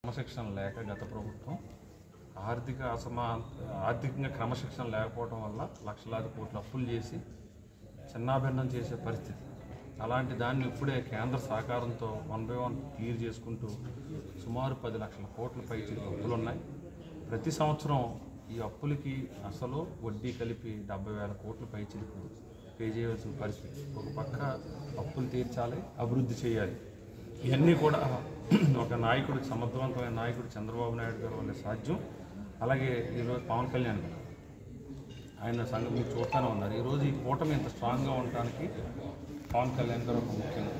క్రమశిక్షణ లేక గత ప్రభుత్వం ఆర్థికంగా క్రమశిక్షణ లేకపోవడం వల్ల లక్షలాది కోట్ల అప్పులు చేసి చిన్నాభిన్నం చేసే పరిస్థితి. అలాంటి దాన్ని ఇప్పుడే కేంద్ర సహకారంతో 1 by 1 క్లియర్ చేసుకుంటూ సుమారు 10 లక్షల కోట్ల పైచిలకు అప్పులు ఉన్నాయి. ప్రతి సంవత్సరం ఈ అప్పులకి అసలు వడ్డీ కలిపి 70,000 కోట్ల పైచిలకు పే చేయవలసిన పరిస్థితి. ఒక పక్క అప్పులు తీర్చాలి, అభివృద్ధి చేయాలి. ఇవన్నీ కూడా ఒక నాయకుడు, సమర్థవంతమైన నాయకుడు చంద్రబాబు నాయుడు గారు వల్ల సాధ్యం. అలాగే ఈరోజు పవన్ కళ్యాణ్ గారు ఆయన సంగతి మీరు చూస్తూనే ఉన్నారు. ఈరోజు ఈ కూటమి ఇంత స్ట్రాంగ్గా ఉండటానికి పవన్ కళ్యాణ్ గారు ఒక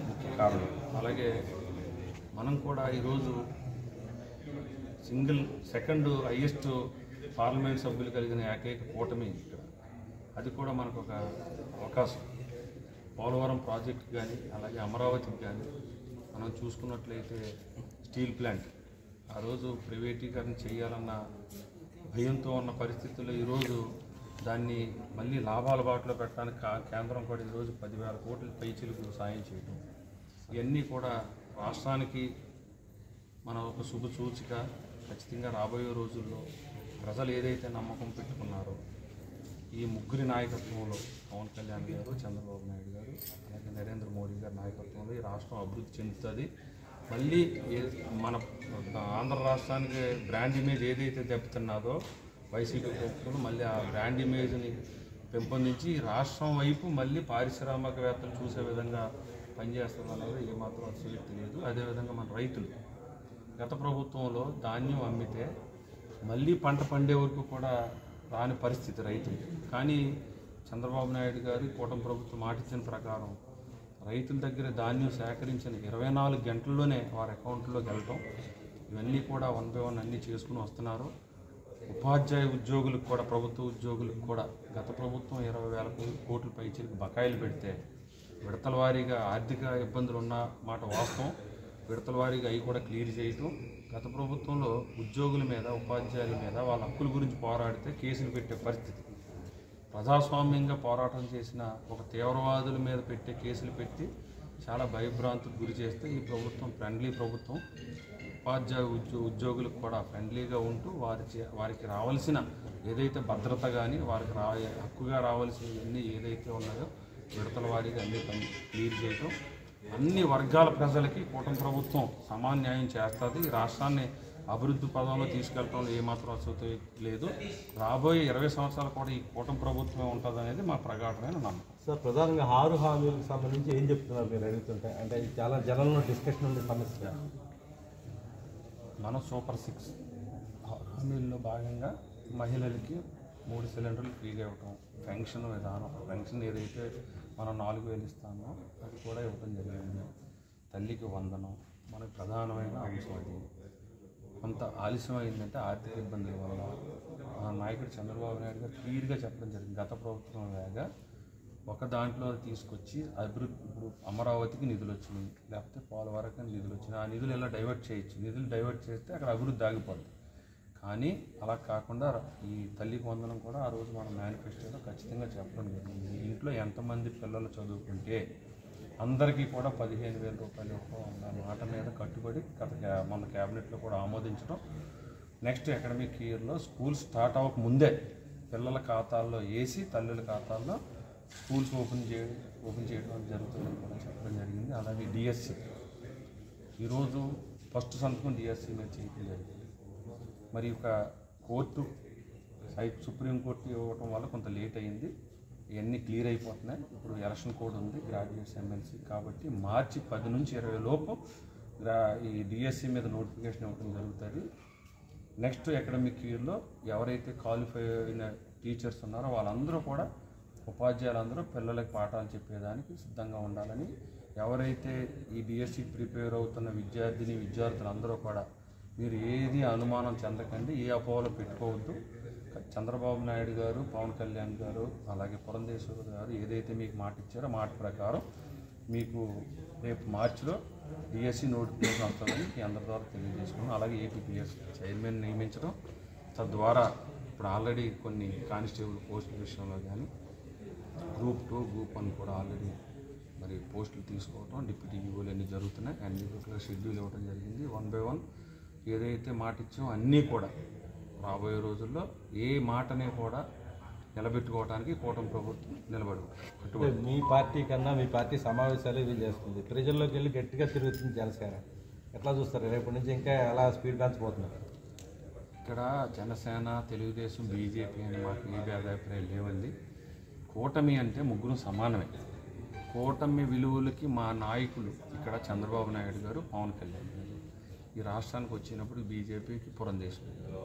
ముఖ్య కారణం. అలాగే మనం కూడా ఈరోజు సెకండ్ హైయెస్ట్ పార్లమెంట్ సభ్యులు కలిగిన ఏకైక కూటమి ఇక్కడ. అది కూడా మనకు ఒక అవకాశం. పోలవరం ప్రాజెక్ట్ కానీ అలాగే అమరావతికి కానీ మనం చూసుకున్నట్లయితే స్టీల్ ప్లాంట్ ఆ రోజు ప్రైవేటీకరణ చేయాలన్న భయంతో ఉన్న పరిస్థితుల్లో ఈరోజు దాన్ని మళ్ళీ లాభాల బాటలో పెట్టడానికి కేంద్రం కూడా ఈరోజు 10,000 కోట్ల పైచిలకు సాయం చేయడం, ఇవన్నీ కూడా రాష్ట్రానికి మన ఒక శుభ సూచిక. ఖచ్చితంగా రాబోయే రోజుల్లో ప్రజలు ఏదైతే నమ్మకం పెట్టుకున్నారో ఈ ముగ్గురి నాయకత్వంలో పవన్ కళ్యాణ్ గారు, చంద్రబాబు నాయుడు గారు, అలాగే నరేంద్ర మోడీ గారి నాయకత్వంలో ఈ రాష్ట్రం అభివృద్ధి చెందుతుంది. మళ్ళీ మన ఆంధ్ర రాష్ట్రానికి బ్రాండ్ ఇమేజ్ ఏదైతే దెబ్బతిన్నదో వైసీపీ ప్రభుత్వం మళ్ళీ ఆ బ్రాండ్ ఇమేజ్ని పెంపొందించి రాష్ట్రం వైపు మళ్ళీ పారిశ్రామికవేత్తలు చూసే విధంగా పనిచేస్తుంది అనేది ఏమాత్రం అసలు తెలియదు. అదేవిధంగా మన రైతులు గత ప్రభుత్వంలో ధాన్యం అమ్మితే మళ్ళీ పంట పండే వరకు కూడా రాని పరిస్థితి రైతులు. కానీ చంద్రబాబు నాయుడు గారి కూటమి ప్రభుత్వం మాటిచ్చిన ప్రకారం రైతుల దగ్గర ధాన్యం సేకరించిన 24 గంటల్లోనే వారి అకౌంట్లోకి వెళ్ళటం, ఇవన్నీ కూడా 1 by 1 అన్నీ చేసుకుని వస్తున్నారు. ఉపాధ్యాయ ఉద్యోగులకు కూడా, ప్రభుత్వ ఉద్యోగులకు కూడా గత ప్రభుత్వం 20,000 కోట్ల పైచిలకు బకాయిలు పెడితే విడతల వారీగా ఆర్థిక ఇబ్బందులు ఉన్న మాట వాస్తవం. విడతల వారీగా అవి కూడా క్లియర్ చేయటం. గత ప్రభుత్వంలో ఉద్యోగుల మీద, ఉపాధ్యాయుల మీద వాళ్ళ హక్కుల గురించి పోరాడితే కేసులు పెట్టే పరిస్థితి. ప్రజాస్వామ్యంగా పోరాటం చేసిన ఒక తీవ్రవాదుల మీద పెట్టే కేసులు పెట్టి చాలా భయభ్రాంతికి గురి చేస్తే ఈ ప్రభుత్వం ఫ్రెండ్లీ ప్రభుత్వం. ఉపాధ్యాయ ఉద్యోగులకు కూడా ఫ్రెండ్లీగా ఉంటూ వారికి రావాల్సిన ఏదైతే భద్రత కానీ వారికి హక్కుగా రావాల్సినవన్నీ ఏదైతే ఉన్నాయో విడతల వారీగా అన్ని క్లియర్ చేయటం, అన్ని వర్గాల ప్రజలకి కూటమి ప్రభుత్వం సమాన న్యాయం చేస్తుంది. ఈ రాష్ట్రాన్ని అభివృద్ధి పదంలో తీసుకెళ్లడంలో ఏమాత్రం అసలు లేదు. రాబోయే 20 సంవత్సరాలు కూడా ఈ కూటమి ప్రభుత్వమే ఉంటుంది అనేది మా ప్రగాఢమైన నమ్మకం. సార్, ప్రధానంగా 6 హామీలకు సంబంధించి ఏం చెప్తున్నారు మీరు అడుగుతుంటే? అంటే చాలా జనంలో డిస్కషన్ ఉంది సమస్య. మనం సూపర్ 6 హామీల్లో భాగంగా మహిళలకి 3 సిలిండర్లు ఫ్రీగా ఇవ్వటం, పెన్షన్ విధానం, పెన్షన్ ఏదైతే మనం 4,000 ఇస్తామో అది కూడా ఇవ్వడం జరిగింది. తల్లికి వందనం మనకు ప్రధానమైన అంశం. అది కొంత ఆలస్యం అయిందంటే ఆర్థిక ఇబ్బందుల వల్ల. నాయకుడు చంద్రబాబు నాయుడు గారు క్లియర్గా చెప్పడం జరిగింది. గత ప్రభుత్వం లాగా ఒక దాంట్లో తీసుకొచ్చి అభివృద్ధి, ఇప్పుడు అమరావతికి నిధులు వచ్చినాయి, లేకపోతే పోలవరం నిధులు వచ్చినాయి, ఆ నిధులు ఎలా డైవర్ట్ చేయొచ్చు. నిధులు డైవర్ట్ చేస్తే అక్కడ అభివృద్ధి ఆగిపోద్ది. కానీ అలా కాకుండా ఈ తల్లికి వందనం కూడా ఆ రోజు మన మేనిఫెస్టోలో ఖచ్చితంగా చెప్పడం జరిగింది. ఇంట్లో ఎంతమంది పిల్లలు చదువుకుంటే అందరికీ కూడా 15,000 రూపాయలు అన్న మాట మీద కట్టుబడి మన క్యాబినెట్లో కూడా ఆమోదించడం. నెక్స్ట్ అకాడమిక్ ఇయర్లో స్కూల్ స్టార్ట్ అవ్వక ముందే పిల్లల ఖాతాల్లో వేసి తల్లుల ఖాతాల్లో స్కూల్స్ ఓపెన్ చేయడం జరుగుతుందని కూడా చెప్పడం జరిగింది. అలాగే డిఎస్సి ఈరోజు ఫస్ట్ సంతకం డిఎస్సి మీద చేయడం జరిగింది. మరి ఒక కోర్టు సుప్రీంకోర్టు ఇవ్వటం వల్ల కొంత లేట్ అయింది. ఇవన్నీ క్లియర్ అయిపోతున్నాయి. ఇప్పుడు ఎలక్షన్ కోడ్ ఉంది, గ్రాడ్యుయేట్స్ ఎమ్మెల్సీ, కాబట్టి మార్చి 10 నుంచి 20 లోపు ఈ డిఎస్సి మీద నోటిఫికేషన్ ఇవ్వడం జరుగుతుంది. నెక్స్ట్ అకాడమిక్ ఇయర్లో ఎవరైతే క్వాలిఫై అయిన టీచర్స్ ఉన్నారో వాళ్ళందరూ కూడా, ఉపాధ్యాయులందరూ పిల్లలకి పాఠాలు చెప్పేదానికి సిద్ధంగా ఉండాలని, ఎవరైతే ఈ డిఎస్సికి ప్రిపేర్ అవుతున్న విద్యార్థులందరూ కూడా మీరు ఏది అనుమానం చెందకండి, ఏ అపోహలో పెట్టుకోవద్దు. చంద్రబాబు నాయుడు గారు, పవన్ కళ్యాణ్ గారు, అలాగే పురంధేశ్వరి గారు ఏదైతే మీకు మాట ఇచ్చారో మాట ప్రకారం మీకు రేపు మార్చిలో డిఎస్సి నోటిఫికేషన్ వస్తుందని మీ అందరి ద్వారా తెలియజేసుకున్నాం. అలాగే ఏపీపీఎస్ చైర్మన్ నియమించడం, తద్వారా ఇప్పుడు ఆల్రెడీ కొన్ని కానిస్టేబుల్ పోస్టుల విషయంలో కానీ గ్రూప్ 2, గ్రూప్ 1 కూడా ఆల్రెడీ మరి పోస్టులు తీసుకోవటం, డిప్యూటీ ఈఓలు అన్నీ జరుగుతున్నాయి. అన్ని షెడ్యూల్ ఇవ్వడం జరిగింది. 1 by 1 ఏదైతే మాట ఇచ్చామో అన్నీ కూడా రాబోయే రోజుల్లో ఏ మాటనే కూడా నిలబెట్టుకోవడానికి కూటమి ప్రభుత్వం నిలబడి మీ పార్టీ కన్నా మీ పార్టీ సమావేశాలు ఇవి చేస్తుంది, ప్రజల్లోకి వెళ్ళి గట్టిగా తిరుగుతుంది జనసేన. ఎట్లా చూస్తారు రేపటి నుంచి ఇంకా ఎలా స్పీడ్ పెంచబోతున్నారు? ఇక్కడ జనసేన, తెలుగుదేశం, బీజేపీ అని మాకు ఏ భేదాభిప్రాయాలు లేవండి. కూటమి అంటే ముగ్గురు సమానమే. కూటమి విలువలకి మా నాయకులు ఇక్కడ చంద్రబాబు నాయుడు గారు, పవన్ కళ్యాణ్ గారు ఈ రాష్ట్రానికి వచ్చినప్పుడు బీజేపీకి పురంధేశ్వరి గారు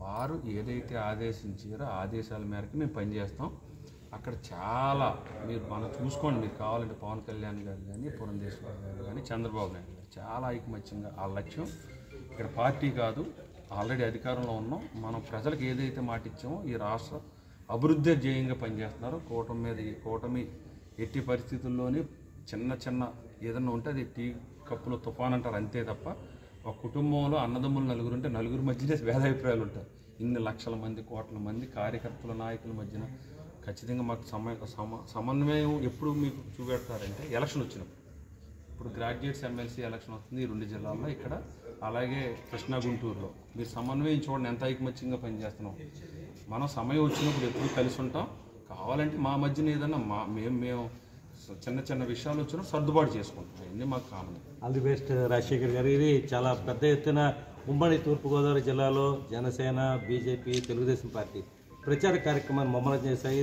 వారు ఏదైతే ఆదేశించారో ఆదేశాల మేరకు మేము పనిచేస్తాం. అక్కడ చాలా మనం చూసుకోండి, మీరు కావాలంటే పవన్ కళ్యాణ్ గారు కానీ, పురంధేశ్వరి గారు కానీ, చంద్రబాబు నాయుడు గారు చాలా ఐకమత్యంగా ఆ లక్ష్యం ఇక్కడ పార్టీ కాదు, ఆల్రెడీ అధికారంలో ఉన్నాం. మనం ప్రజలకు ఏదైతే మాట ఇచ్చామో ఈ రాష్ట్ర అభివృద్ధి ధ్యేయంగా పనిచేస్తున్నారు. కూటమి ఎట్టి పరిస్థితుల్లోనే చిన్న ఏదన్నా ఉంటే అది టీ కప్పులో తుఫాన్ అంటారు అంతే తప్ప ఒక కుటుంబంలో అన్నదమ్ములు నలుగురు ఉంటే నలుగురు మధ్యనే భేదాభిప్రాయాలు ఉంటాయి. ఇన్ని లక్షల మంది, కోట్ల మంది కార్యకర్తల, నాయకుల మధ్యన ఖచ్చితంగా మాకు సమన్వయం ఎప్పుడు మీకు చూపెడతారంటే ఎలక్షన్ వచ్చినప్పుడు. ఇప్పుడు గ్రాడ్యుయేట్స్ ఎమ్మెల్సీ ఎలక్షన్ వస్తుంది ఈ 2 జిల్లాల్లో, ఇక్కడ అలాగే కృష్ణా, గుంటూరులో. మీరు సమన్వయం చూడండి ఎంత ఐకమత్యంగా పనిచేస్తున్నాం. మనం సమయం వచ్చినప్పుడు ఎప్పుడు కలిసి ఉంటాం. కావాలంటే మా మధ్యన ఏదన్నా మేము చిన్న విషయాలు వచ్చినా సర్దుబాటు చేసుకుంటాం. అవన్నీ మాకు కావాలి. ఆల్ ది బెస్ట్ రాజశేఖర్ గారు. ఇది చాలా పెద్ద ఎత్తున ఉమ్మడి తూర్పుగోదావరి జిల్లాలో జనసేన, బీజేపీ, తెలుగుదేశం పార్టీ ప్రచార కార్యక్రమాన్ని ముమ్మరం చేశాయి.